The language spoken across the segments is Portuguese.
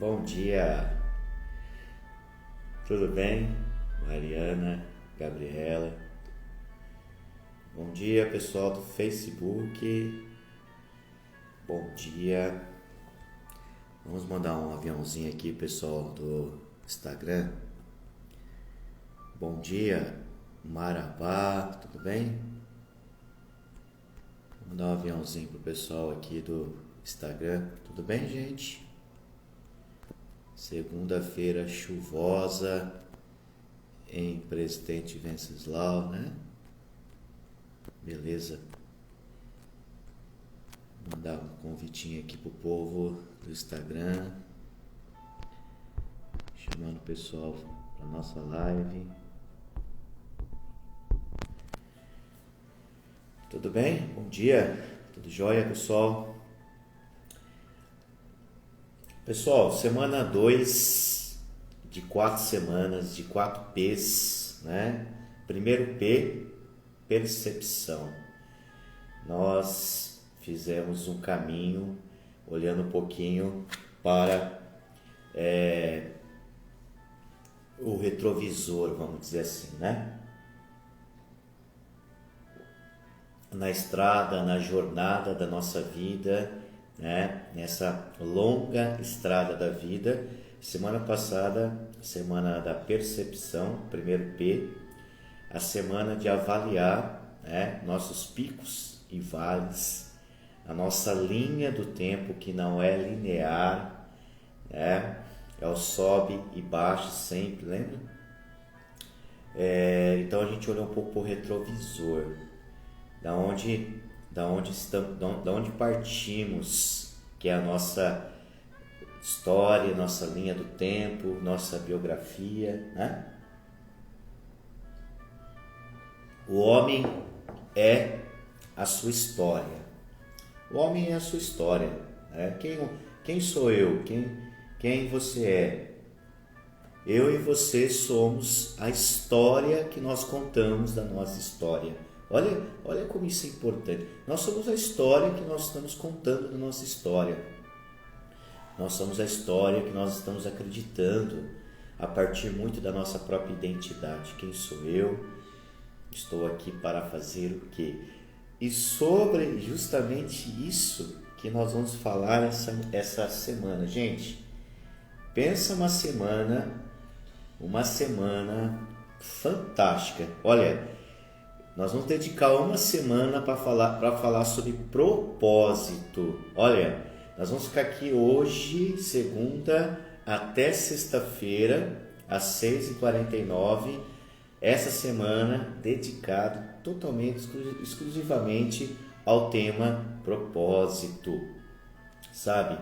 Bom dia, tudo bem? Mariana, Gabriela. Bom dia, pessoal do Facebook. Bom dia. Vamos mandar um aviãozinho aqui, pessoal do Instagram. Bom dia, Marabá, tudo bem? Vamos dar um aviãozinho pro pessoal aqui do Instagram. Tudo bem, gente? Segunda-feira chuvosa em Presidente Venceslau, né? Beleza. Vou mandar um convitinho aqui pro povo do Instagram, chamando o pessoal para nossa live. Tudo bem? Bom dia. Tudo jóia, pessoal? Pessoal, semana 2 de 4 semanas, de 4 P's, né? Primeiro P, percepção. Nós fizemos um caminho, olhando um pouquinho para o retrovisor, vamos dizer assim, né? Na estrada, na jornada da nossa vida, né? Nessa longa estrada da vida. Semana passada, semana da percepção, primeiro P, a semana de avaliar, né, nossos picos e vales, a nossa linha do tempo que não é linear, né? É o sobe e baixa sempre, lembra? Então a gente olhou um pouco para o retrovisor, da onde partimos, que é a nossa história, nossa linha do tempo, nossa biografia, né? O homem é a sua história. O homem é a sua história, né? Quem sou eu? Quem você é? Eu e você somos a história que nós contamos da nossa história. Olha como isso é importante. Nós somos a história que nós estamos contando da nossa história. Nós somos a história que nós estamos acreditando a partir muito da nossa própria identidade. Quem sou eu? Estou aqui para fazer o quê? E sobre justamente isso que nós vamos falar essa semana. Gente, pensa uma semana fantástica. Olha, nós vamos dedicar uma semana para falar sobre propósito. Olha, nós vamos ficar aqui hoje, segunda, até sexta-feira, às 6h49. Essa semana dedicado totalmente, exclusivamente ao tema propósito, sabe?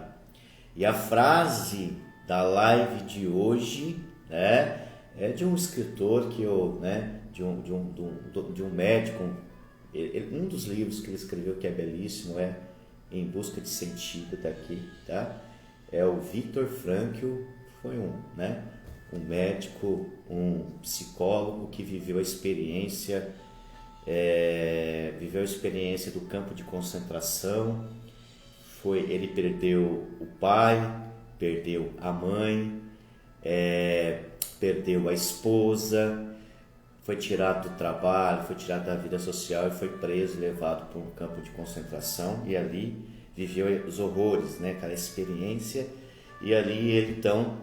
E a frase da live de hoje, né, é de um escritor que eu, né, de um médico, um dos livros que ele escreveu que é belíssimo, é Em Busca de Sentido, tá aqui, tá? É o Viktor Frankl, foi um médico, um psicólogo que viveu a experiência do campo de concentração. Ele perdeu o pai, perdeu a mãe, perdeu a esposa, foi tirado do trabalho, foi tirado da vida social e foi preso, levado para um campo de concentração, e ali viveu os horrores, né, aquela experiência, e ali ele então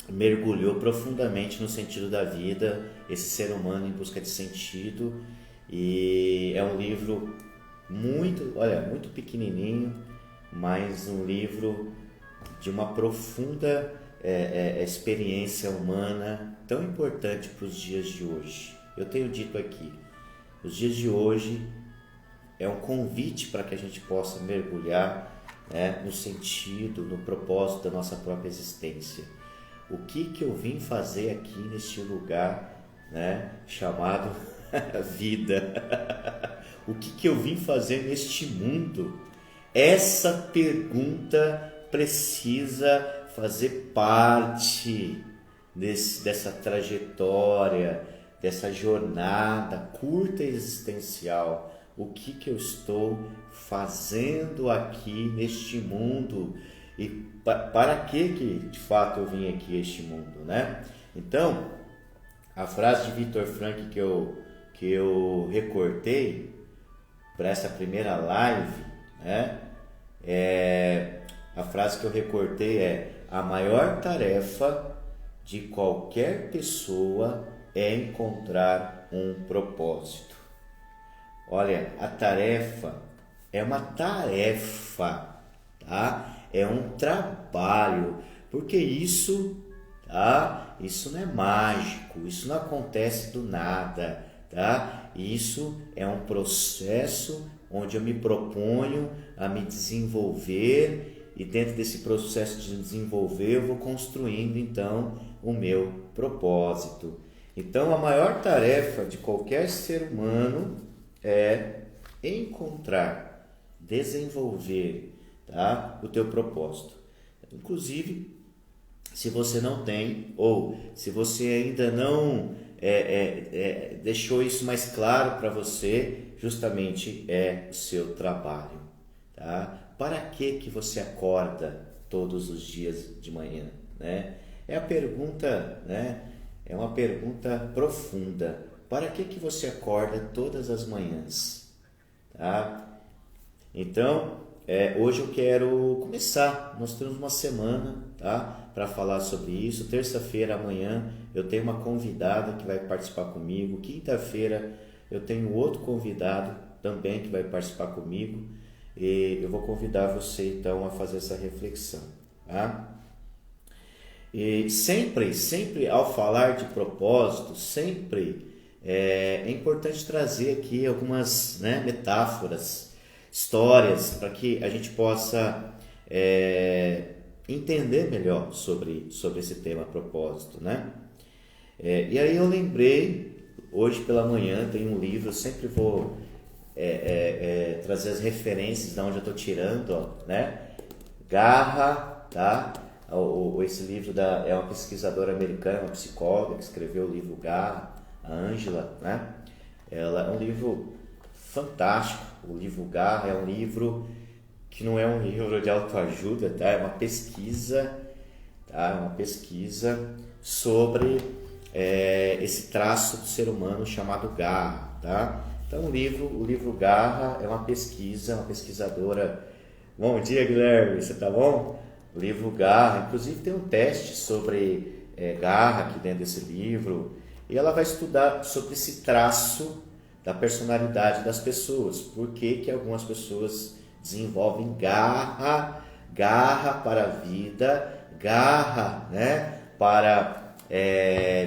mergulhou profundamente no sentido da vida, esse ser humano em busca de sentido. E é um livro muito pequenininho, mas um livro de uma profunda experiência humana tão importante para os dias de hoje. Eu tenho dito aqui, os dias de hoje é um convite para que a gente possa mergulhar, né, no sentido, no propósito da nossa própria existência. O que eu vim fazer aqui neste lugar, né, chamado vida? O que eu vim fazer neste mundo? Essa pergunta precisa fazer parte dessa trajetória, dessa jornada curta existencial. O que eu estou fazendo aqui neste mundo? e para que de fato eu vim aqui a este mundo, né? Então, a frase de Viktor Frankl que eu recortei para essa primeira live, né? A frase que eu recortei é: a maior tarefa de qualquer pessoa é encontrar um propósito. Olha, a tarefa é uma tarefa, tá? É um trabalho, porque isso, tá? Isso não é mágico, isso não acontece do nada, tá? Isso é um processo onde eu me proponho a me desenvolver, e dentro desse processo de desenvolver eu vou construindo então o meu propósito. Então a maior tarefa de qualquer ser humano é encontrar, desenvolver, tá, o teu propósito. Inclusive, se você não tem, ou se você ainda não deixou isso mais claro para você, justamente é o seu trabalho, tá? Para que você acorda todos os dias de manhã, né? É a pergunta, né? É uma pergunta profunda. Para que você acorda todas as manhãs, tá? Então, hoje eu quero começar. Nós temos uma semana, tá, para falar sobre isso. Terça-feira, amanhã, eu tenho uma convidada que vai participar comigo. Quinta-feira, eu tenho outro convidado também que vai participar comigo. E eu vou convidar você, então, a fazer essa reflexão, tá? E sempre ao falar de propósito, é importante trazer aqui algumas, né, metáforas, histórias, para que a gente possa entender melhor sobre esse tema propósito, né? E aí eu lembrei, hoje pela manhã tem um livro, eu sempre vou trazer as referências de onde eu estou tirando, ó, né? Garra, tá? Esse livro é uma pesquisadora americana, uma psicóloga que escreveu o livro Garra, a Angela, né? Ela é um livro fantástico. O livro Garra é um livro que não é um livro de autoajuda, tá? É uma pesquisa, tá? Uma pesquisa sobre esse traço do ser humano chamado garra, tá? Então o livro Garra é uma pesquisadora. Bom dia, Guilherme, você tá bom? O livro Garra, inclusive tem um teste sobre garra aqui dentro desse livro, e ela vai estudar sobre esse traço da personalidade das pessoas, por que algumas pessoas desenvolvem garra para a vida, garra, né, para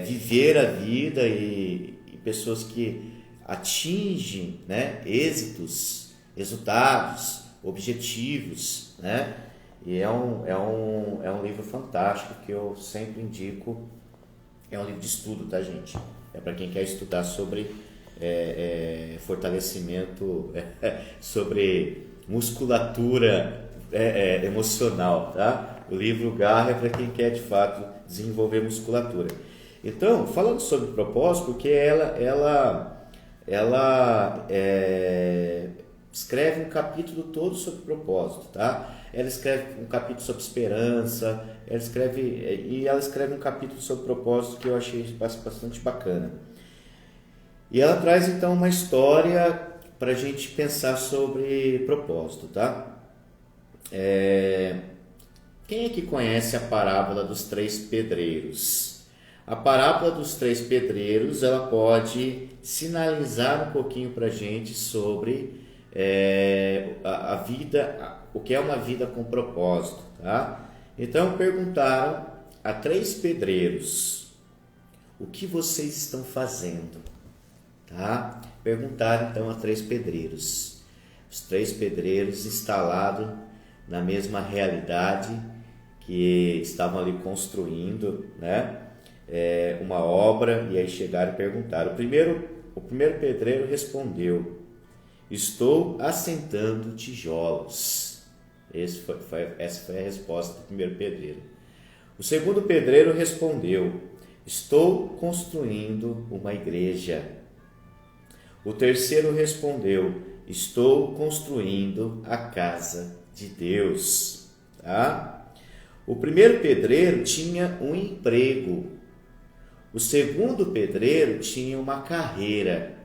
viver a vida, e pessoas que atingem, né, êxitos, resultados, objetivos, né? E é um livro fantástico que eu sempre indico. É um livro de estudo, tá, gente? É para quem quer estudar sobre fortalecimento, sobre musculatura emocional, tá? O livro Garra é para quem quer de fato desenvolver musculatura. Então, falando sobre propósito, porque ela escreve um capítulo todo sobre propósito, tá? Ela escreve um capítulo sobre esperança, ela escreve um capítulo sobre propósito que eu achei bastante bacana. E ela traz então uma história para a gente pensar sobre propósito, tá? Quem é que conhece a parábola dos três pedreiros? A parábola dos três pedreiros, ela pode sinalizar um pouquinho para a gente sobre a vida, o que é uma vida com propósito, tá? Então perguntaram a três pedreiros: o que vocês estão fazendo? Tá? Perguntaram então a três pedreiros. Os três pedreiros instalados na mesma realidade, que estavam ali construindo, né, uma obra, e aí chegaram e perguntaram. O primeiro pedreiro respondeu: estou assentando tijolos. Essa foi a resposta do primeiro pedreiro. O segundo pedreiro respondeu: estou construindo uma igreja. O terceiro respondeu: estou construindo a casa de Deus. Tá? O primeiro pedreiro tinha um emprego. O segundo pedreiro tinha uma carreira.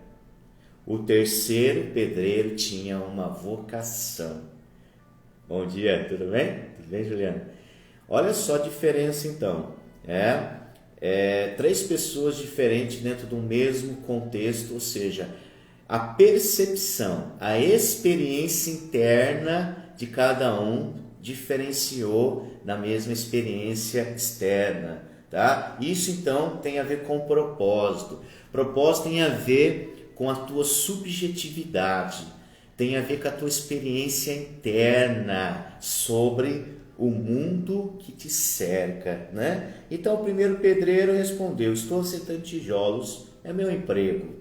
O terceiro pedreiro tinha uma vocação. Bom dia, tudo bem? Tudo bem, Juliana? Olha só a diferença então. Três pessoas diferentes dentro do mesmo contexto, ou seja, a percepção, a experiência interna de cada um diferenciou na mesma experiência externa, tá? Isso então tem a ver com propósito. Propósito tem a ver com a tua subjetividade, tem a ver com a tua experiência interna sobre o mundo que te cerca, né? Então o primeiro pedreiro respondeu: estou assentando tijolos, é meu emprego,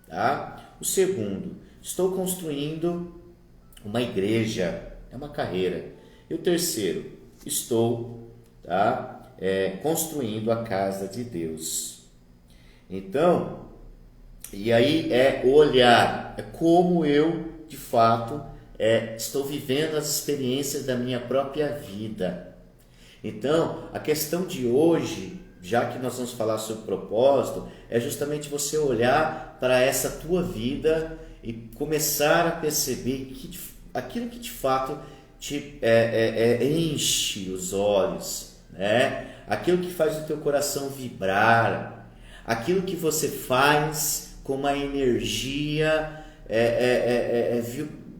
tá? O segundo: estou construindo uma igreja, é uma carreira. E o terceiro: estou, construindo a casa de Deus. Então, e aí é olhar, é como eu, de fato, estou vivendo as experiências da minha própria vida. Então, a questão de hoje, já que nós vamos falar sobre propósito, é justamente você olhar para essa tua vida e começar a perceber que aquilo que de fato te enche os olhos, né? Aquilo que faz o teu coração vibrar, aquilo que você faz com uma energia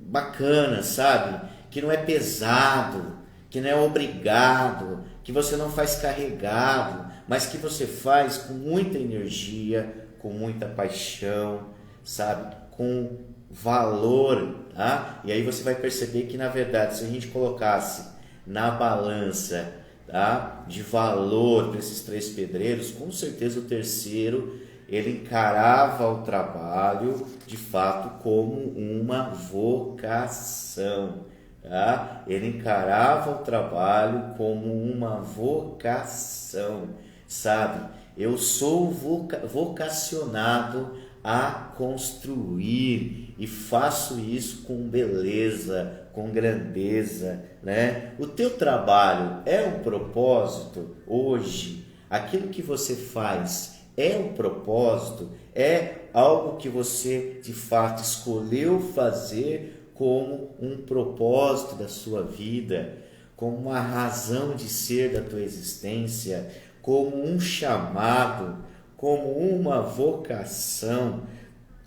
bacana, sabe? Que não é pesado, que não é obrigado, que você não faz carregado, mas que você faz com muita energia, com muita paixão, sabe? Com valor, tá? E aí você vai perceber que, na verdade, se a gente colocasse na balança, tá, de valor para esses três pedreiros, com certeza o terceiro, ele encarava o trabalho de fato como uma vocação, tá? Ele encarava o trabalho como uma vocação, sabe? Eu sou vocacionado a construir e faço isso com beleza, com grandeza, né? O teu trabalho é um propósito hoje? Aquilo que você faz é um propósito? É algo que você de fato escolheu fazer como um propósito da sua vida, como uma razão de ser da tua existência, como um chamado, como uma vocação?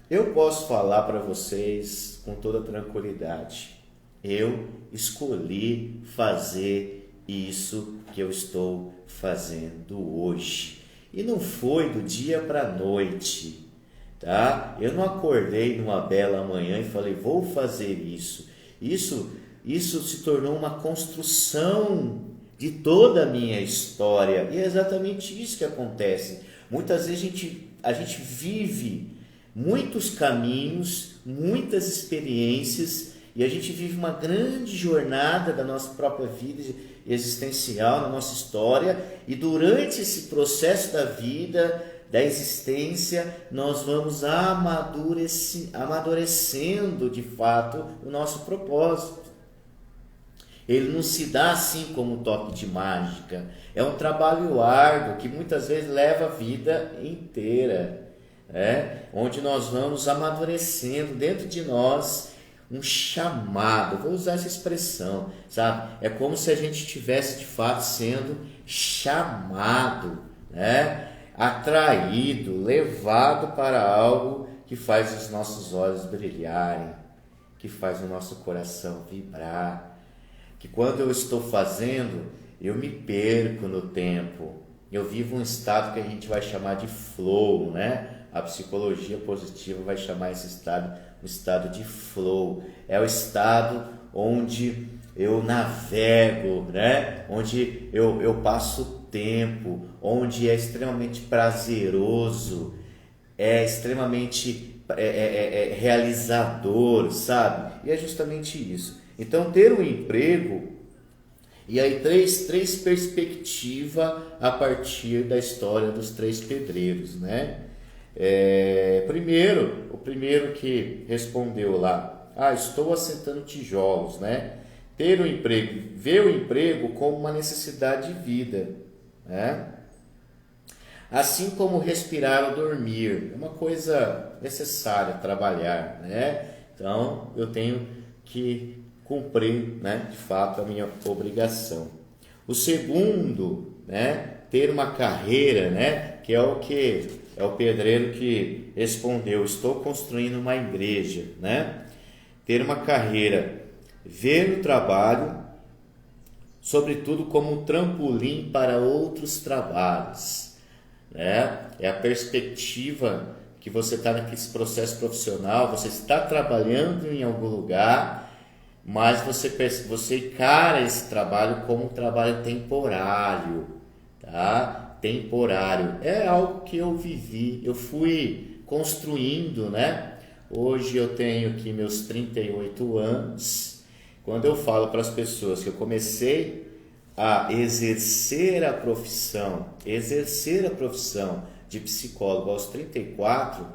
Eu posso falar para vocês com toda tranquilidade: eu escolhi fazer isso que eu estou fazendo hoje. E não foi do dia para a noite, tá? Eu não acordei numa bela manhã e falei: vou fazer isso. Isso se tornou uma construção de toda a minha história. E é exatamente isso que acontece. Muitas vezes a gente vive muitos caminhos, muitas experiências, e a gente vive uma grande jornada da nossa própria vida existencial, na nossa história, e durante esse processo da vida, da existência, nós vamos amadurecendo de fato o nosso propósito. Ele não se dá assim como um toque de mágica. É um trabalho árduo que muitas vezes leva a vida inteira, onde nós vamos amadurecendo dentro de nós um chamado. Vou usar essa expressão, sabe? É como se a gente estivesse de fato sendo chamado, atraído, levado para algo que faz os nossos olhos brilharem, que faz o nosso coração vibrar, que quando eu estou fazendo, eu me perco no tempo. Eu vivo um estado que a gente vai chamar de flow, A psicologia positiva vai chamar esse estado um estado de flow. É o estado onde eu navego, Onde eu passo tempo, onde é extremamente prazeroso, é extremamente realizador, sabe? E é justamente isso. Então, ter um emprego, e aí três perspectivas a partir da história dos três pedreiros, O primeiro que respondeu lá: estou assentando tijolos, ter o emprego, ver o emprego como uma necessidade de vida, né? Assim como respirar ou dormir, é uma coisa necessária, trabalhar, né? Então, eu tenho que cumprir, né, de fato, a minha obrigação. O segundo, né, ter uma carreira, né, que é o pedreiro que respondeu, estou construindo uma igreja, né? Ter uma carreira, ver o trabalho, sobretudo como um trampolim para outros trabalhos, né? É a perspectiva que você está naquele processo profissional, você está trabalhando em algum lugar, mas você encara esse trabalho como um trabalho temporário, tá? Temporário. É algo que eu vivi, eu fui construindo, né? Hoje eu tenho aqui meus 38 anos. Quando eu falo para as pessoas que eu comecei a exercer a profissão de psicólogo aos 34,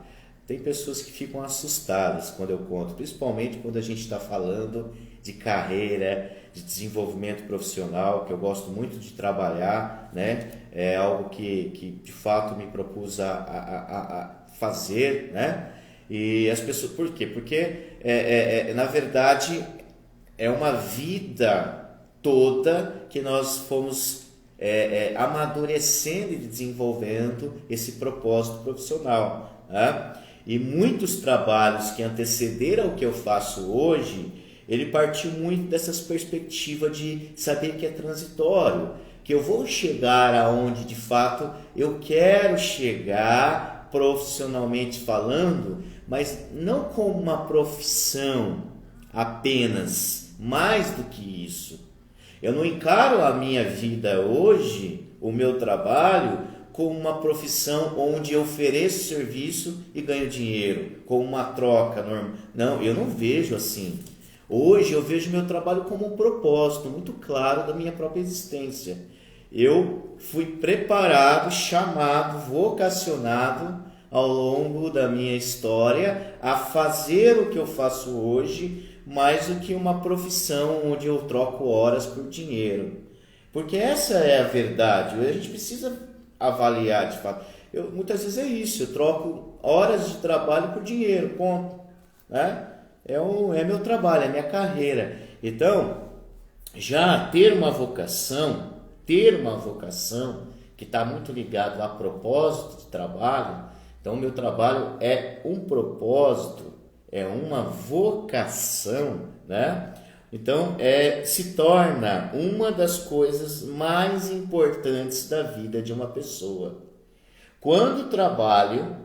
tem pessoas que ficam assustadas quando eu conto, principalmente quando a gente está falando de carreira, de desenvolvimento profissional, que eu gosto muito de trabalhar, né? É algo que de fato me propus a fazer, né? E as pessoas, por quê? Porque na verdade é uma vida toda que nós fomos amadurecendo e desenvolvendo esse propósito profissional, né? E muitos trabalhos que antecederam o que eu faço hoje, ele partiu muito dessas perspectivas de saber que é transitório, que eu vou chegar aonde de fato eu quero chegar profissionalmente falando, mas não como uma profissão apenas, mais do que isso. Eu não encaro a minha vida hoje, o meu trabalho, como uma profissão onde eu ofereço serviço e ganho dinheiro, como uma troca normal. Não, eu não vejo assim. Hoje eu vejo meu trabalho como um propósito muito claro da minha própria existência. Eu fui preparado, chamado, vocacionado ao longo da minha história a fazer o que eu faço hoje, mais do que uma profissão onde eu troco horas por dinheiro. Porque essa é a verdade. A gente precisa avaliar de fato. Muitas vezes é isso, eu troco horas de trabalho por dinheiro, ponto, né? É meu trabalho, é minha carreira. Então, já ter uma vocação que está muito ligado a propósito de trabalho. Então, meu trabalho é um propósito, é uma vocação, né? Então, se torna uma das coisas mais importantes da vida de uma pessoa. Quando o trabalho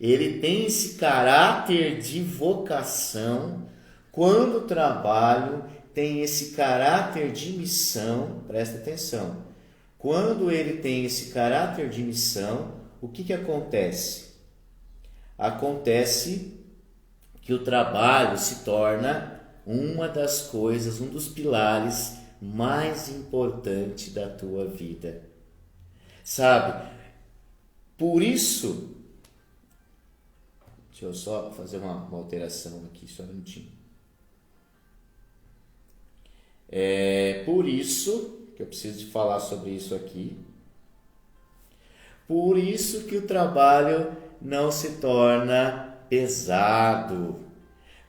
ele tem esse caráter de vocação, quando o trabalho tem esse caráter de missão, presta atenção, quando ele tem esse caráter de missão, o que acontece? Acontece que o trabalho se torna uma das coisas, um dos pilares mais importantes da tua vida. Sabe? Por isso, deixa eu só fazer uma alteração aqui, só um minutinho. Por isso que eu preciso de falar sobre isso aqui. Por isso que o trabalho não se torna pesado.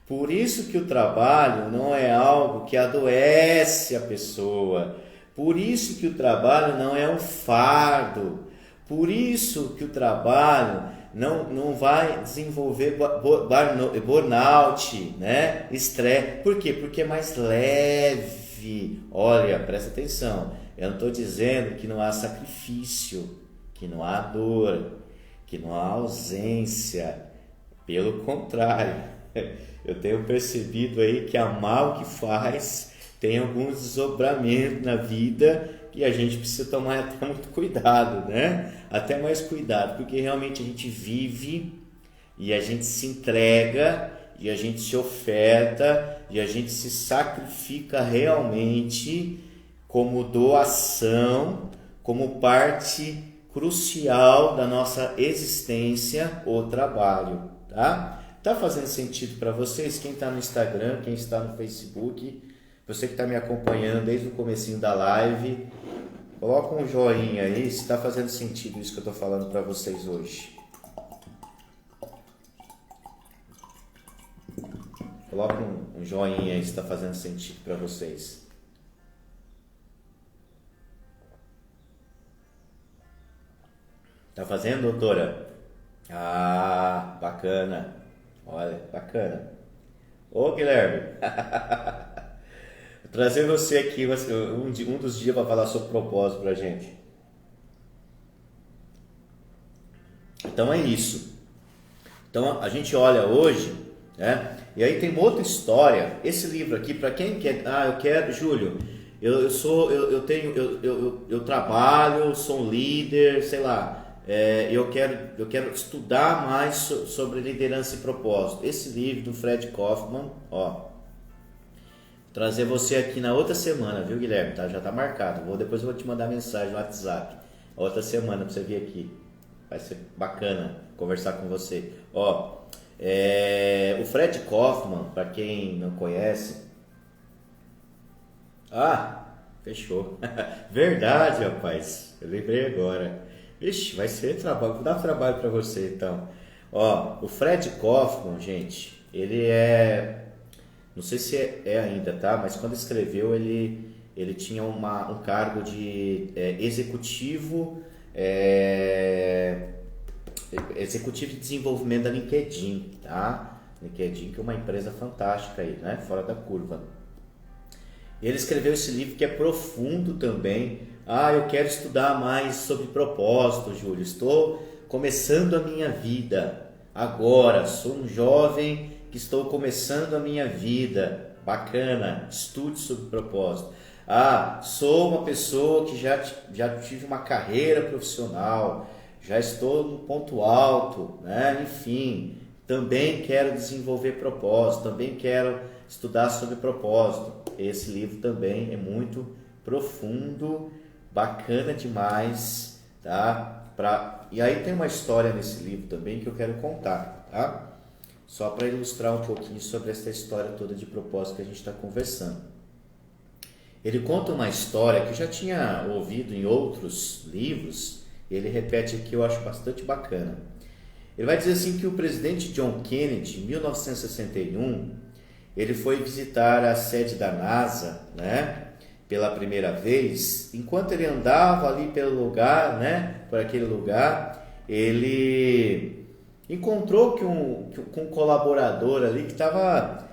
Por isso que o trabalho não é algo que adoece a pessoa. Por isso que o trabalho não é um fardo. Por isso que o trabalho não vai desenvolver burnout, né? Estresse. Por quê? Porque é mais leve. Olha, presta atenção. Eu não estou dizendo que não há sacrifício, que não há dor, que não há ausência. Pelo contrário, eu tenho percebido aí que amar o que faz tem alguns desdobramentos na vida que a gente precisa tomar até muito cuidado, né? Até mais cuidado, porque realmente a gente vive e a gente se entrega e a gente se oferta e a gente se sacrifica realmente como doação, como parte crucial da nossa existência, o trabalho, tá? Tá fazendo sentido para vocês? Quem está no Instagram, quem está no Facebook, Você que está me acompanhando desde o comecinho da live, coloca um joinha aí se está fazendo sentido isso que eu estou falando para vocês hoje. Coloca um joinha aí se está fazendo sentido para vocês. Tá fazendo, doutora? Ah, bacana. Olha, bacana. Ô, Guilherme. Vou trazer você aqui um dos dias para falar sobre propósito pra gente. Então é isso. Então a gente olha hoje, né? E aí tem uma outra história. Esse livro aqui, para quem quer, eu quero, Júlio, eu trabalho, sou um líder, sei lá. Eu quero estudar mais sobre liderança e propósito. Esse livro do Fred Kaufman, trazer você aqui na outra semana, viu, Guilherme? Tá? Já tá marcado. Depois eu vou te mandar mensagem no WhatsApp. Outra semana para você vir aqui. Vai ser bacana conversar com você. O Fred Kaufman, para quem não conhece. Fechou. Verdade, rapaz. Eu lembrei agora. Ixi, vai ser trabalho, vou dar trabalho para você então. O Fred Kaufman, gente, ele não sei se é ainda, tá? Mas quando escreveu, ele tinha um cargo de executivo de desenvolvimento da LinkedIn, tá? LinkedIn, que é uma empresa fantástica aí, né? Fora da curva. Ele escreveu esse livro que é profundo também. Eu quero estudar mais sobre propósito, Júlio. Estou começando a minha vida agora. Sou um jovem que estou começando a minha vida. Bacana, estude sobre propósito. Sou uma pessoa que já tive uma carreira profissional, já estou no ponto alto, né? Enfim, também quero desenvolver propósito, também quero estudar sobre propósito. Esse livro também é muito profundo, bacana demais, tá? E aí tem uma história nesse livro também que eu quero contar, tá? Só para ilustrar um pouquinho sobre essa história toda de propósito que a gente está conversando. Ele conta uma história que eu já tinha ouvido em outros livros, e ele repete aqui, eu acho bastante bacana. Ele vai dizer assim que o presidente John Kennedy, em 1961, ele foi visitar a sede da NASA, né? Pela primeira vez. Enquanto ele andava ali pelo lugar, né? Por aquele lugar, ele encontrou com um colaborador ali que estava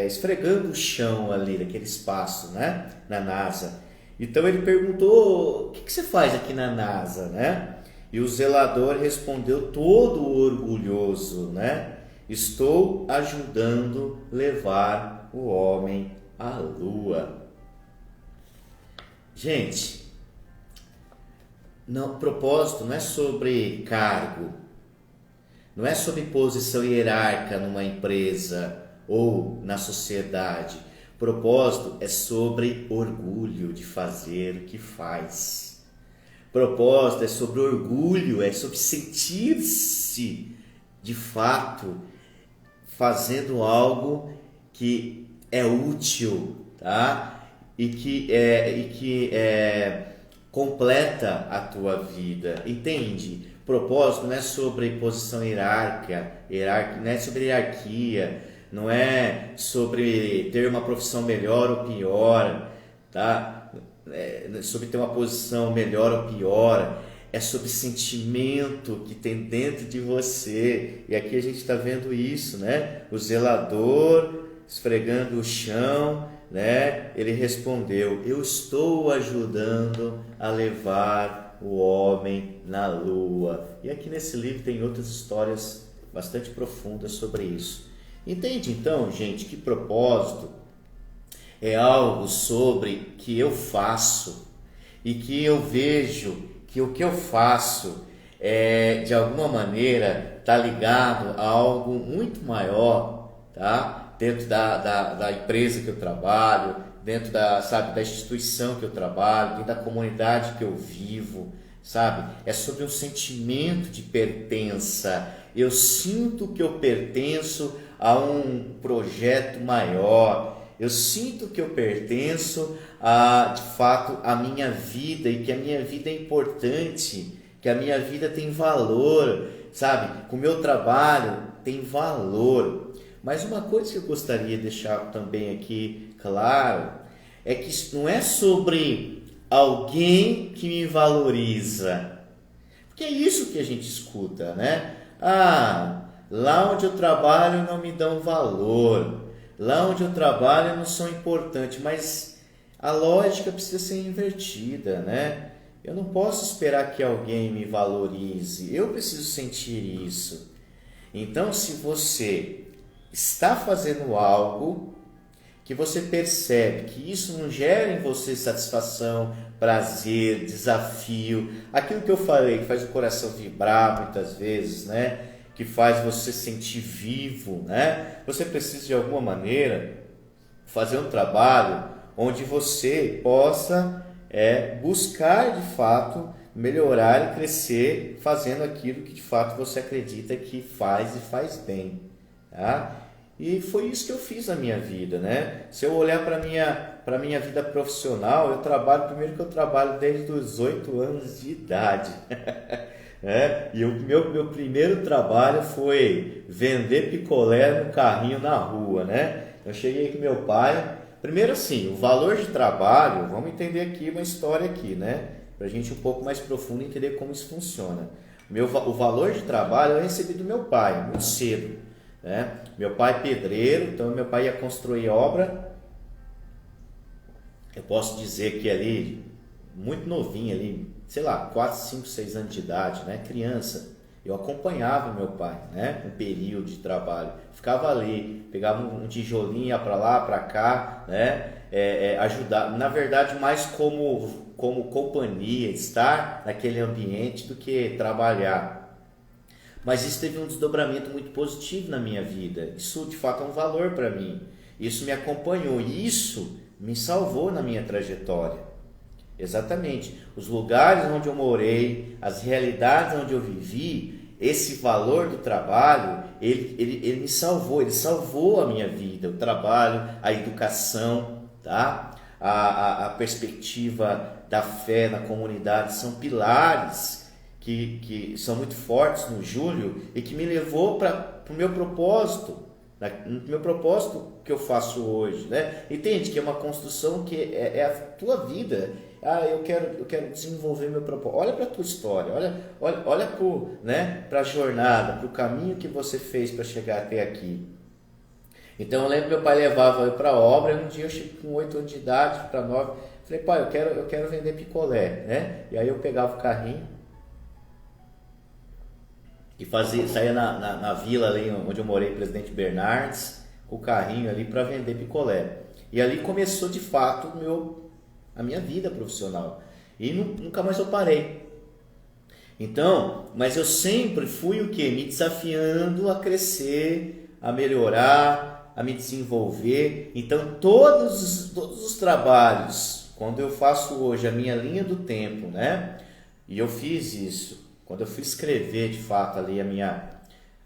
esfregando o chão ali daquele espaço, né? Na NASA. Então ele perguntou: o que você faz aqui na NASA, né? E o zelador respondeu todo orgulhoso, né? Estou ajudando a levar o homem à Lua. Gente, propósito não é sobre cargo, não é sobre posição hierárquica numa empresa ou na sociedade. Propósito é sobre orgulho de fazer o que faz. Propósito é sobre orgulho, é sobre sentir-se de fato fazendo algo que é útil, tá? E que completa a tua vida, entende? Propósito não é sobre posição hierárquica, não é sobre hierarquia, não é sobre ter uma profissão melhor ou pior, tá? É sobre ter uma posição melhor ou pior, é sobre sentimento que tem dentro de você. E aqui a gente está vendo isso, né? O zelador esfregando o chão, né? Ele respondeu: eu estou ajudando a levar o homem na Lua. E aqui nesse livro tem outras histórias bastante profundas sobre isso. Entende então, gente, que propósito é algo sobre que eu faço e que eu vejo que o que eu faço de alguma maneira está ligado a algo muito maior, tá? Dentro da empresa que eu trabalho, dentro da instituição que eu trabalho, dentro da comunidade que eu vivo, sabe? É sobre um sentimento de pertença. Eu sinto que eu pertenço a um projeto maior. Eu sinto que eu pertenço a, de fato, a minha vida e que a minha vida é importante, que a minha vida tem valor, sabe? Com o meu trabalho tem valor. Mas uma coisa que eu gostaria de deixar também aqui claro é que isso não é sobre alguém que me valoriza. Porque é isso que a gente escuta, né? Ah, lá onde eu trabalho não me dão valor. Lá onde eu trabalho não são importantes. Mas a lógica precisa ser invertida, né? Eu não posso esperar que alguém me valorize. Eu preciso sentir isso. Então, se você está fazendo algo que você percebe que isso não gera em você satisfação, prazer, desafio, aquilo que eu falei, que faz o coração vibrar muitas vezes, né? Que faz você sentir vivo, né? Você precisa de alguma maneira fazer um trabalho onde você possa buscar de fato melhorar e crescer fazendo aquilo que de fato você acredita que faz e faz bem, tá? E foi isso que eu fiz na minha vida, né? Se eu olhar para minha vida profissional, primeiro que eu trabalho desde os 8 anos de idade. E o meu primeiro trabalho foi vender picolé no carrinho na rua, né? Eu cheguei com meu pai. Primeiro assim, o valor de trabalho, vamos entender aqui uma história aqui, né? Pra gente um pouco mais profundo entender como isso funciona. O valor de trabalho eu recebi do meu pai, muito cedo. Né? Meu pai é pedreiro, então meu pai ia construir obra. Eu posso dizer que ali, muito novinho ali, sei lá, 4, 5, 6 anos de idade, né? Criança, eu acompanhava meu pai, né? Um período de trabalho, ficava ali, pegava um tijolinho, ia para lá, para cá, né? Ajudar, na verdade mais como companhia, estar naquele ambiente do que trabalhar. Mas isso teve um desdobramento muito positivo na minha vida. Isso de fato é um valor para mim. Isso me acompanhou e isso me salvou na minha trajetória. Exatamente. Os lugares onde eu morei, as realidades onde eu vivi, esse valor do trabalho, ele me salvou. Ele salvou a minha vida, o trabalho, a educação, tá? A perspectiva da fé na comunidade são pilares que são muito fortes no Júlio e que me levou para o meu propósito, que eu faço hoje, né? Entende que é uma construção que é a tua vida. Eu quero desenvolver meu propósito. Olha para a tua história, olha para a jornada, para o caminho que você fez para chegar até aqui. Então eu lembro que meu pai levava eu para a obra, e um dia eu cheguei com 8 anos de idade, para 9, falei, pai, eu quero vender picolé, né? E aí eu pegava o carrinho e saía na vila ali onde eu morei, Presidente Bernardes, com o carrinho ali para vender picolé. E ali começou de fato a minha vida profissional. E nunca mais eu parei. Então, mas eu sempre fui o quê? Me desafiando a crescer, a melhorar, a me desenvolver. Então, todos os trabalhos, quando eu faço hoje a minha linha do tempo, né? E eu fiz isso. Quando eu fui escrever de fato ali a minha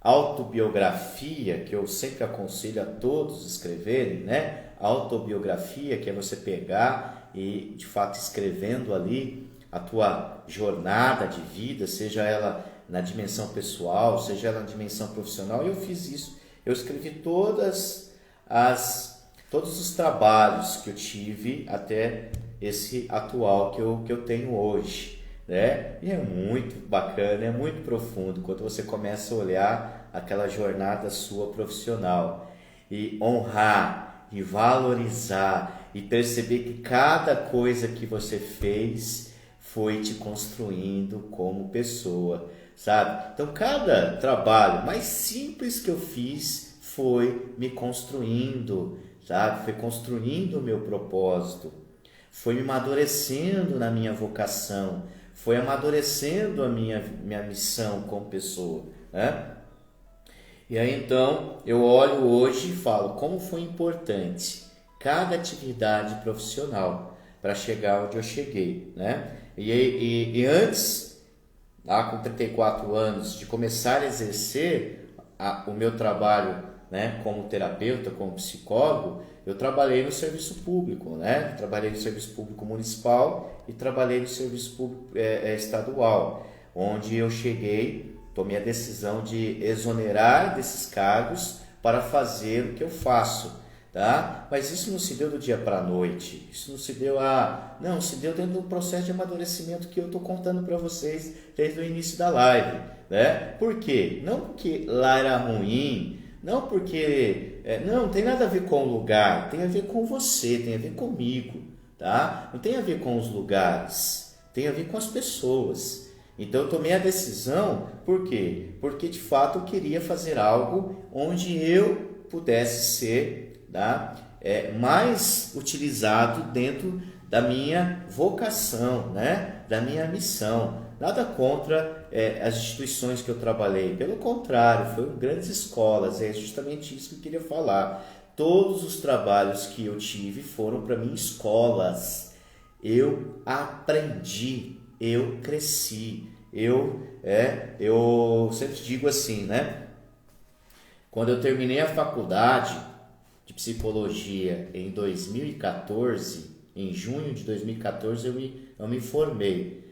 autobiografia, que eu sempre aconselho a todos escreverem, né? Autobiografia, que é você pegar e de fato escrevendo ali a tua jornada de vida, seja ela na dimensão pessoal, seja ela na dimensão profissional. E eu fiz isso. Eu escrevi todos os trabalhos que eu tive até esse atual que eu tenho hoje. Né? E é muito bacana, é muito profundo quando você começa a olhar aquela jornada sua profissional e honrar e valorizar e perceber que cada coisa que você fez foi te construindo como pessoa, sabe? Então cada trabalho mais simples que eu fiz foi me construindo, sabe? Foi construindo o meu propósito, foi me amadurecendo na minha vocação, foi amadurecendo a minha missão como pessoa, né? E aí então eu olho hoje e falo como foi importante cada atividade profissional para chegar onde eu cheguei, né? E antes, lá com 34 anos, de começar a exercer o meu trabalho né, como terapeuta, como psicólogo, eu trabalhei no serviço público, né? Trabalhei no serviço público municipal e trabalhei no serviço público estadual, onde eu tomei a decisão de exonerar desses cargos para fazer o que eu faço, tá? Mas isso não se deu do dia para a noite, isso não se deu não, se deu dentro do processo de amadurecimento que eu estou contando para vocês desde o início da live, né? Por quê? Não porque lá era ruim, não porque, não tem nada a ver com o lugar, tem a ver com você, tem a ver comigo, tá? Não tem a ver com os lugares, tem a ver com as pessoas. Então eu tomei a decisão, por quê? Porque de fato eu queria fazer algo onde eu pudesse ser, tá? Mais utilizado dentro da minha vocação, né? Da minha missão. Nada contra as instituições que eu trabalhei, pelo contrário, foram grandes escolas, é justamente isso que eu queria falar. Todos os trabalhos que eu tive foram para mim escolas. Eu aprendi, eu cresci, eu sempre digo assim, né? Quando eu terminei a faculdade de psicologia em 2014, em junho de 2014 eu me formei.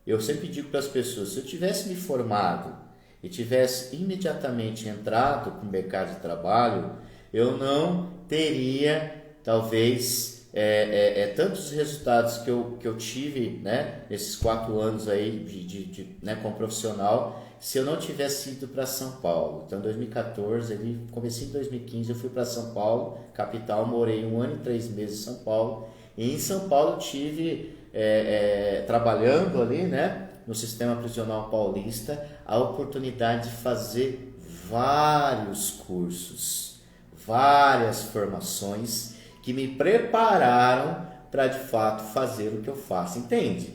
Eu sempre digo para as pessoas, se eu tivesse me formado e tivesse imediatamente entrado para o mercado de trabalho, eu não teria, talvez, tantos resultados que eu tive, né, nesses 4 anos aí né, como profissional, se eu não tivesse ido para São Paulo. Então, em 2014, comecei em 2015, eu fui para São Paulo, capital, morei 1 ano e 3 meses em São Paulo. E em São Paulo tive, trabalhando ali, né, no sistema prisional paulista, a oportunidade de fazer vários cursos, várias formações que me prepararam para de fato fazer o que eu faço, entende?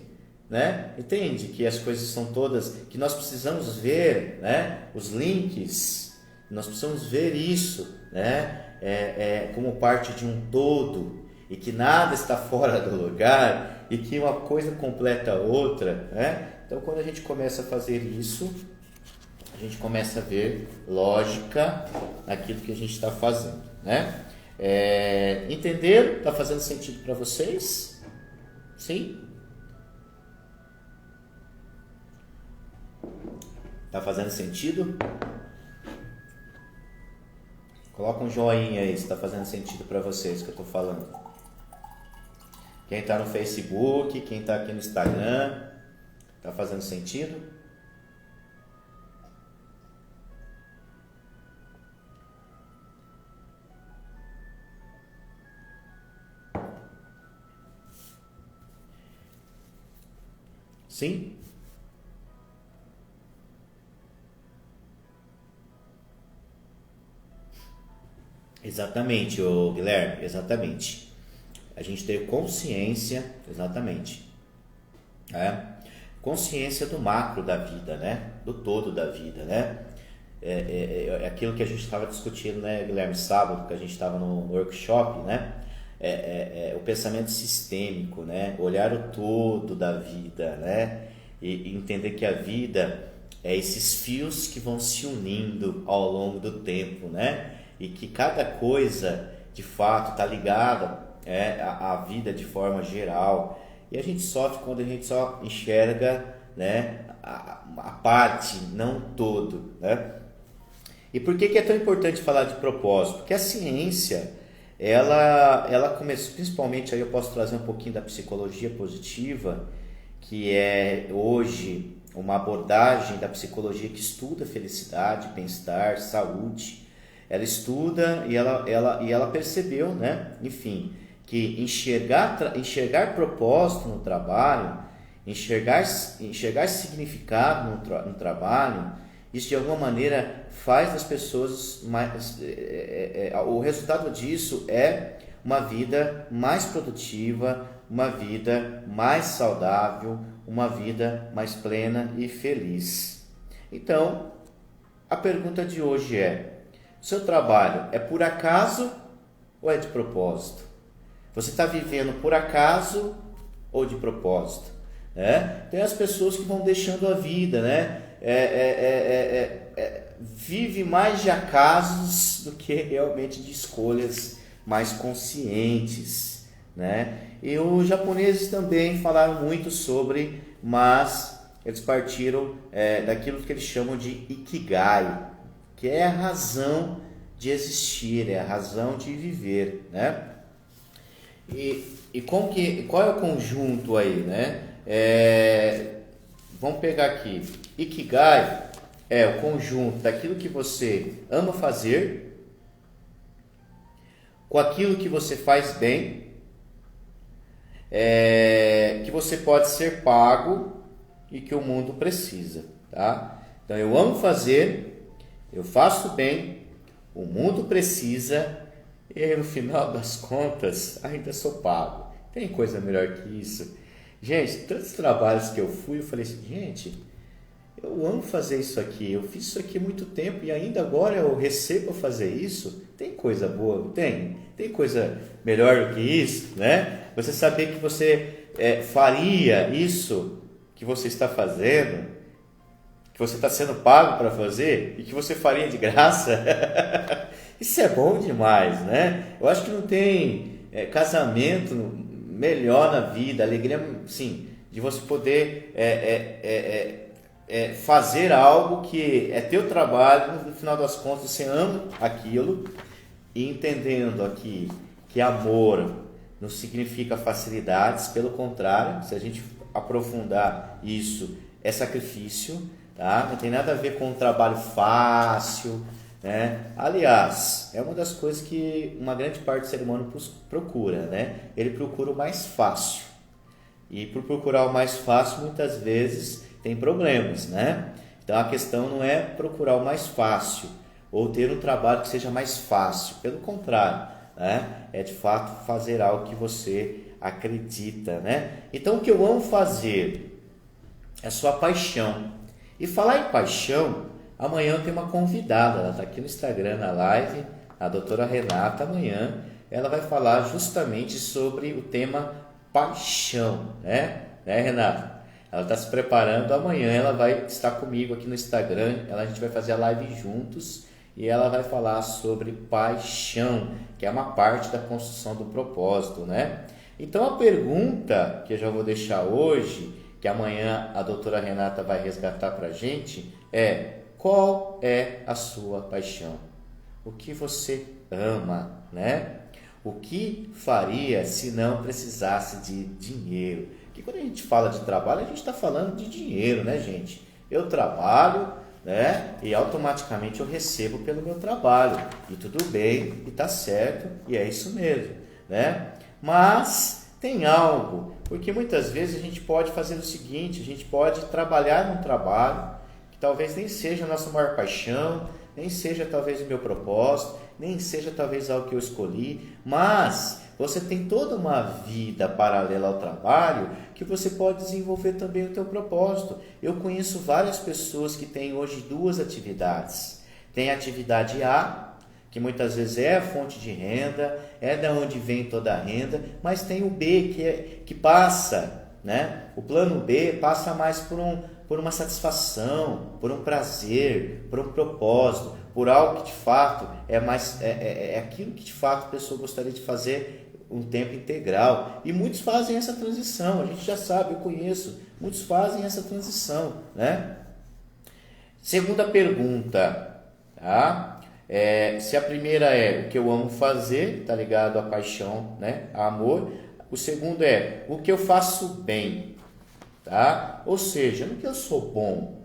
Né? Entende que as coisas são todas, que nós precisamos ver, né, os links, nós precisamos ver isso, né, como parte de um todo, e que nada está fora do lugar, e que uma coisa completa a outra, né? Então, quando a gente começa a fazer isso, a gente começa a ver lógica naquilo que a gente está fazendo, né? Entenderam? Está fazendo sentido para vocês? Sim? Está fazendo sentido? Coloca um joinha aí se está fazendo sentido para vocês que eu estou falando. Quem está no Facebook, quem está aqui no Instagram, está fazendo sentido? Sim? Exatamente, Guilherme, exatamente. A gente ter consciência, exatamente, consciência do macro da vida, né? Do todo da vida, né? Aquilo que a gente estava discutindo, né, Guilherme, sábado, que a gente estava no workshop, né? O pensamento sistêmico, né? Olhar o todo da vida, né? E entender que a vida é esses fios que vão se unindo ao longo do tempo, né? E que cada coisa, de fato, está ligada à vida de forma geral. E a gente sofre quando a gente só enxerga, né, a parte, não o todo, né? E por que é tão importante falar de propósito? Porque a ciência, ela começou, principalmente, aí eu posso trazer um pouquinho da psicologia positiva, que é hoje uma abordagem da psicologia que estuda felicidade, bem-estar, saúde. Ela estuda e ela percebeu, né? Enfim, que enxergar propósito no trabalho, enxergar significado no trabalho, isso de alguma maneira faz das pessoas mais. O resultado disso é uma vida mais produtiva, uma vida mais saudável, uma vida mais plena e feliz. Então, a pergunta de hoje é: seu trabalho é por acaso ou é de propósito? Você está vivendo por acaso ou de propósito? Tem as pessoas que vão deixando a vida, né? vive mais de acasos do que realmente de escolhas mais conscientes, né? E os japoneses também falaram muito sobre, mas eles partiram daquilo que eles chamam de Ikigai, que é a razão de existir, é a razão de viver, né? Qual é o conjunto aí, né? Vamos pegar aqui. Ikigai é o conjunto daquilo que você ama fazer, com aquilo que você faz bem, que você pode ser pago e que o mundo precisa, tá? Então eu amo fazer, eu faço bem, o mundo precisa e no final das contas ainda sou pago. Tem coisa melhor que isso? Gente, tantos trabalhos que eu fui, eu falei assim, gente, eu amo fazer isso aqui, eu fiz isso aqui há muito tempo e ainda agora eu recebo fazer isso. Tem coisa boa, não tem? Tem coisa melhor do que isso, né? Você saber que você faria isso que você está fazendo, que você está sendo pago para fazer e que você faria de graça. Isso é bom demais, né? Eu acho que não tem casamento melhor na vida, alegria, sim, de você poder fazer algo que é teu trabalho, no final das contas você ama aquilo, e entendendo aqui que amor não significa facilidades, pelo contrário, se a gente aprofundar isso, é sacrifício, tá? Não tem nada a ver com um trabalho fácil, né? Aliás, é uma das coisas que uma grande parte do ser humano procura, né? Ele procura o mais fácil, e por procurar o mais fácil muitas vezes tem problemas, né? Então a questão não é procurar o mais fácil ou ter um trabalho que seja mais fácil, pelo contrário, né? É de fato fazer algo que você acredita, né? Então o que eu amo fazer é sua paixão. E falar em paixão, amanhã eu tenho uma convidada, ela está aqui no Instagram na live, a doutora Renata. Amanhã ela vai falar justamente sobre o tema paixão, né Renata? Ela está se preparando, amanhã ela vai estar comigo aqui no Instagram, a gente vai fazer a live juntos e ela vai falar sobre paixão, que é uma parte da construção do propósito, né? Então a pergunta que eu já vou deixar hoje, que amanhã a doutora Renata vai resgatar para a gente, é: qual é a sua paixão? O que você ama, né? O que faria se não precisasse de dinheiro? Porque quando a gente fala de trabalho, a gente está falando de dinheiro, né, gente? Eu trabalho, né? E automaticamente eu recebo pelo meu trabalho. E tudo bem, e tá certo, e é isso mesmo, né? Mas tem algo, porque muitas vezes a gente pode fazer o seguinte, a gente pode trabalhar num trabalho que talvez nem seja a nossa maior paixão, nem seja talvez o meu propósito, nem seja talvez algo que eu escolhi, mas você tem toda uma vida paralela ao trabalho que você pode desenvolver também o teu propósito. Eu conheço várias pessoas que têm hoje duas atividades. Tem a atividade A, que muitas vezes é a fonte de renda, é da onde vem toda a renda, mas tem o B, que passa, né? O plano B passa mais por uma satisfação, por um prazer, por um propósito, por algo que de fato é aquilo que de fato a pessoa gostaria de fazer um tempo integral. E muitos fazem essa transição, a gente já sabe, eu conheço, muitos fazem essa transição, né? Segunda pergunta, tá? Se a primeira é o que eu amo fazer, tá ligado à paixão, né? A amor. O segundo é o que eu faço bem, tá? Ou seja, no que eu sou bom,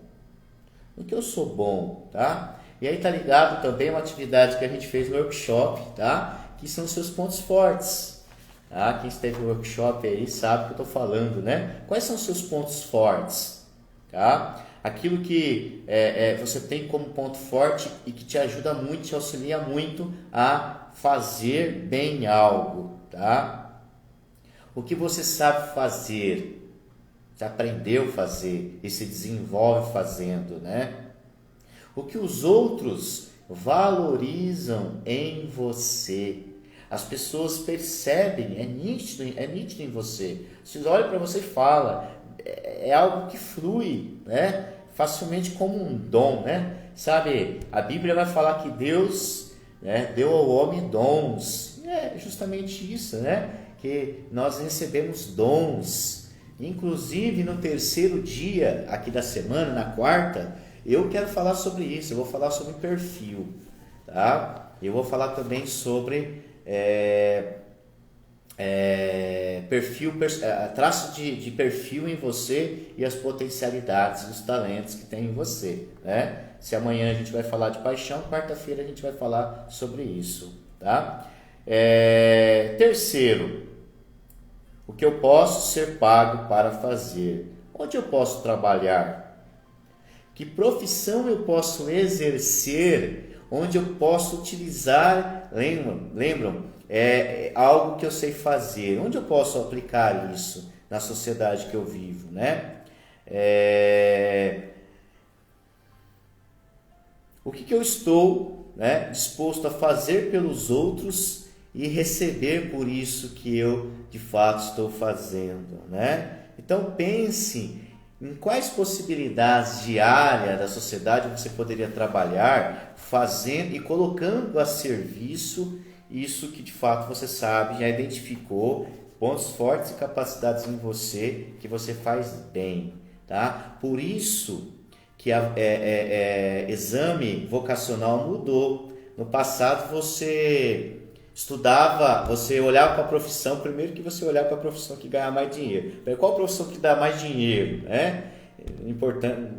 tá? E aí tá ligado também uma atividade que a gente fez no workshop, tá? Que são seus pontos fortes, tá? Quem esteve no workshop aí sabe o que eu tô falando, né? Quais são os seus pontos fortes, tá? Aquilo que você tem como ponto forte e que te ajuda muito, te auxilia muito a fazer bem algo, tá? O que você sabe fazer, você aprendeu a fazer e se desenvolve fazendo, né? O que os outros valorizam em você. As pessoas percebem, é nítido em você. Vocês olham para você e falam, é algo que flui, né? facilmente como um dom, né? Sabe, a Bíblia vai falar que Deus, né, deu ao homem dons. É justamente isso, né? Que nós recebemos dons. Inclusive no terceiro dia aqui da semana, na quarta, eu quero falar sobre isso. Eu vou falar sobre perfil, tá? Eu vou falar também sobre perfil, traço de perfil em você e as potencialidades, os talentos que tem em você, né? Se amanhã a gente vai falar de paixão, quarta-feira a gente vai falar sobre isso, tá? Terceiro, o que eu posso ser pago para fazer? Onde eu posso trabalhar? Que profissão eu posso exercer? Onde eu posso utilizar? Lembram? Algo que eu sei fazer. Onde eu posso aplicar isso na sociedade que eu vivo, né? O que eu estou, né, disposto a fazer pelos outros e receber por isso que eu de fato estou fazendo, né? Então pense em quais possibilidades de área da sociedade você poderia trabalhar fazendo e colocando a serviço isso que de fato você sabe, já identificou, pontos fortes e capacidades em você que você faz bem, tá? Por isso que exame vocacional mudou. No passado você estudava, você olhava para a profissão, primeiro que você olhava para a profissão que ganha mais dinheiro. Qual profissão que dá mais dinheiro, né? Importante,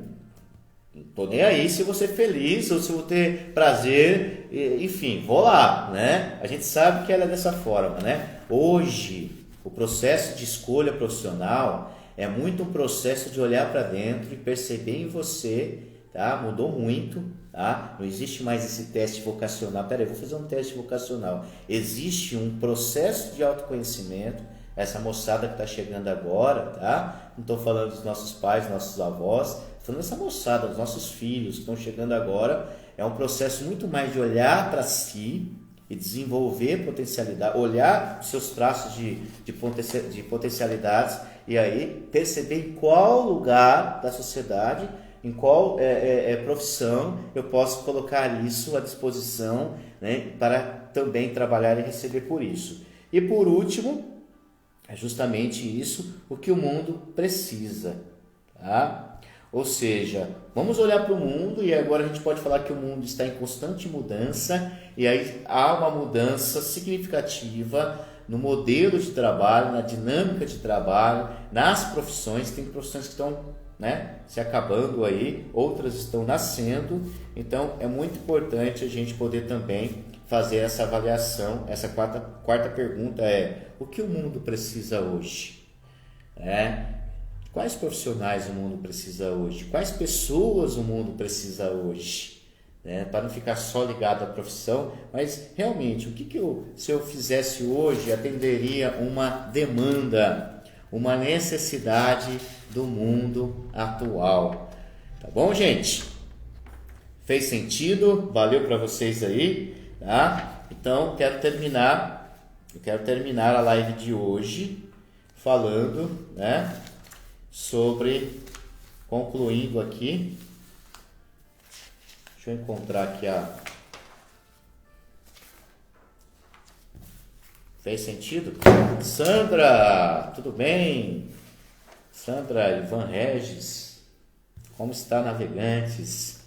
não tô nem aí se você é feliz ou se eu vou ter prazer, enfim, vou lá, né? A gente sabe que ela é dessa forma, né? Hoje, o processo de escolha profissional é muito um processo de olhar para dentro e perceber em você, tá? Mudou muito, tá? Não existe mais esse teste vocacional. Peraí, vou fazer um teste vocacional. Existe um processo de autoconhecimento. Essa moçada que está chegando agora, tá? Não estou falando dos nossos pais, nossos avós, estou falando dessa moçada, dos nossos filhos que estão chegando agora. É um processo muito mais de olhar para si e desenvolver potencialidade, olhar os seus traços de potencialidades e aí perceber em qual lugar da sociedade, em qual profissão eu posso colocar isso à disposição, né, para também trabalhar e receber por isso. E por último, é justamente isso o que o mundo precisa, tá? Ou seja, vamos olhar para o mundo e agora a gente pode falar que o mundo está em constante mudança e aí há uma mudança significativa no modelo de trabalho, na dinâmica de trabalho, nas profissões. Tem profissões que estão, né, se acabando aí, outras estão nascendo, então é muito importante a gente poder também fazer essa avaliação. Essa quarta pergunta é: o que o mundo precisa hoje? Quais profissionais o mundo precisa hoje? Quais pessoas o mundo precisa hoje? Para não ficar só ligado à profissão, mas realmente, se eu fizesse hoje, atenderia uma demanda, uma necessidade do mundo atual. Tá bom, gente? Fez sentido? Valeu para vocês aí, tá? Então, eu quero terminar a live de hoje falando, né, concluindo aqui. Deixa eu encontrar aqui Fez sentido? Sandra, tudo bem? Sandra Ivan Regis, como está, navegantes?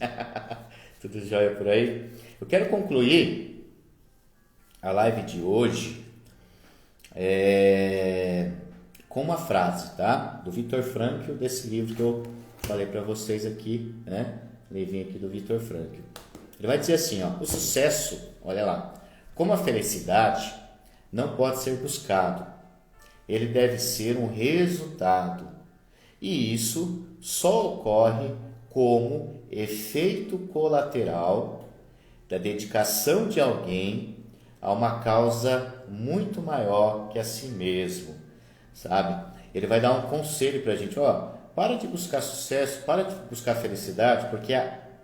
Tudo jóia por aí? Eu quero concluir a live de hoje com uma frase, tá? Do Viktor Frankl, desse livro que eu falei para vocês aqui, né? Livrinho aqui do Viktor Frankl. Ele vai dizer assim, ó: o sucesso, olha lá, como a felicidade, não pode ser buscado. Ele deve ser um resultado. E isso só ocorre como efeito colateral da dedicação de alguém a uma causa muito maior que a si mesmo, sabe? Ele vai dar um conselho para a gente, ó: para de buscar sucesso, para de buscar felicidade, porque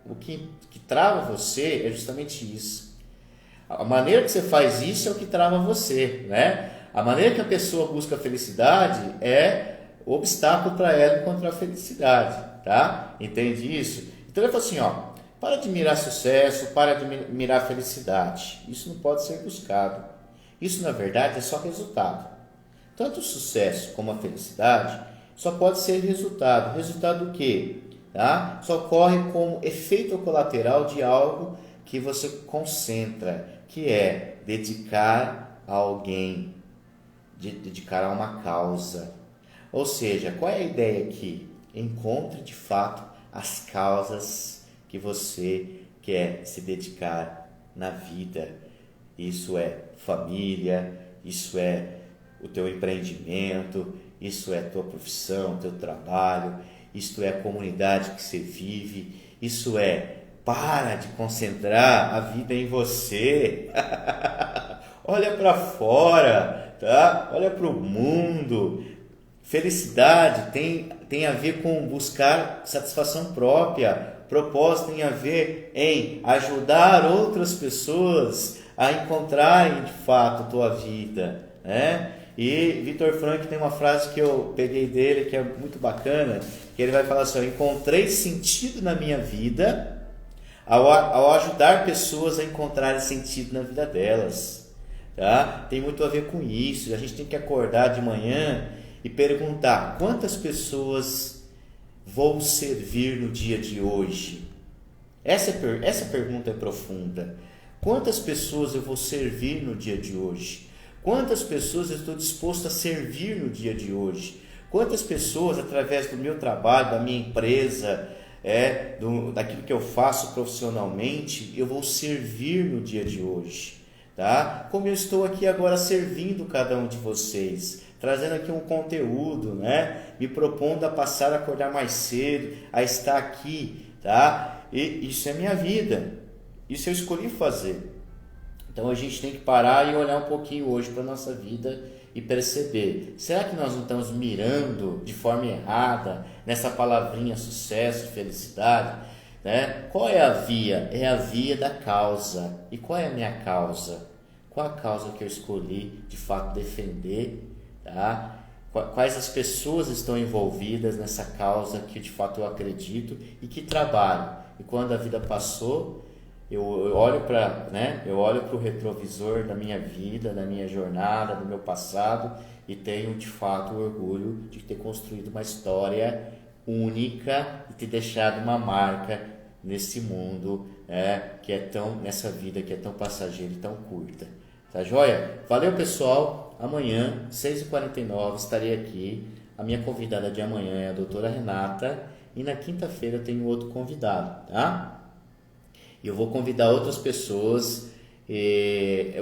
o que trava você é justamente isso. A maneira que você faz isso é o que trava você, né? A maneira que a pessoa busca a felicidade é obstáculo para ela encontrar a felicidade, tá? Entende isso? Então ele falou assim, ó, para de mirar sucesso, para de mirar felicidade. Isso não pode ser buscado. Isso, na verdade, é só resultado. Tanto o sucesso como a felicidade só pode ser resultado. Resultado do quê? Tá? Só ocorre como efeito colateral de algo que você concentra, que é dedicar a alguém, dedicar a uma causa. Ou seja, qual é a ideia aqui? Encontre de fato as causas que você quer se dedicar na vida. Isso é família, isso é o teu empreendimento, isso é a tua profissão, teu trabalho, isso é a comunidade que você vive, isso é, para de concentrar a vida em você. Olha para fora, tá? Olha para o mundo. Felicidade tem a ver com buscar satisfação própria. Propósito tem a ver em ajudar outras pessoas a encontrarem de fato a tua vida, né? E Viktor Frankl tem uma frase que eu peguei dele que é muito bacana, que ele vai falar assim: eu encontrei sentido na minha vida ao ajudar pessoas a encontrarem sentido na vida delas, tá? Tem muito a ver com isso. A gente tem que acordar de manhã e perguntar: quantas pessoas vou servir no dia de hoje? Essa pergunta é profunda. Quantas pessoas eu vou servir no dia de hoje? Quantas pessoas eu estou disposto a servir no dia de hoje? Quantas pessoas, através do meu trabalho, da minha empresa, daquilo que eu faço profissionalmente, eu vou servir no dia de hoje? Tá? Como eu estou aqui agora servindo cada um de vocês, trazendo aqui um conteúdo, né? Me propondo a passar a acordar mais cedo, a estar aqui, tá? E isso é minha vida, isso eu escolhi fazer. Então a gente tem que parar e olhar um pouquinho hoje para a nossa vida e perceber, será que nós não estamos mirando de forma errada nessa palavrinha sucesso, felicidade, né? Qual é a via? É a via da causa. E qual é a minha causa? Qual a causa que eu escolhi de fato defender, tá? Quais as pessoas estão envolvidas nessa causa que de fato eu acredito e que trabalho? E quando a vida passou, eu olho para, né? Eu olho para o retrovisor da minha vida, da minha jornada, do meu passado e tenho de fato o orgulho de ter construído uma história única e ter deixado uma marca nesse mundo, que é tão, nessa vida que é tão passageira e tão curta. Tá joia? Valeu, pessoal. Amanhã, 6h49, estarei aqui. A minha convidada de amanhã é a doutora Renata. E na quinta-feira eu tenho outro convidado, tá? E eu vou convidar outras pessoas.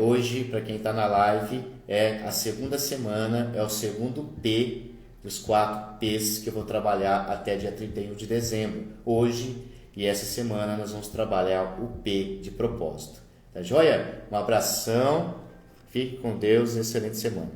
Hoje, para quem está na live, é a segunda semana, é o segundo P dos 4 P's que eu vou trabalhar até dia 31 de dezembro. Hoje e essa semana nós vamos trabalhar o P de propósito. Tá joia? Um abração, fique com Deus e excelente semana.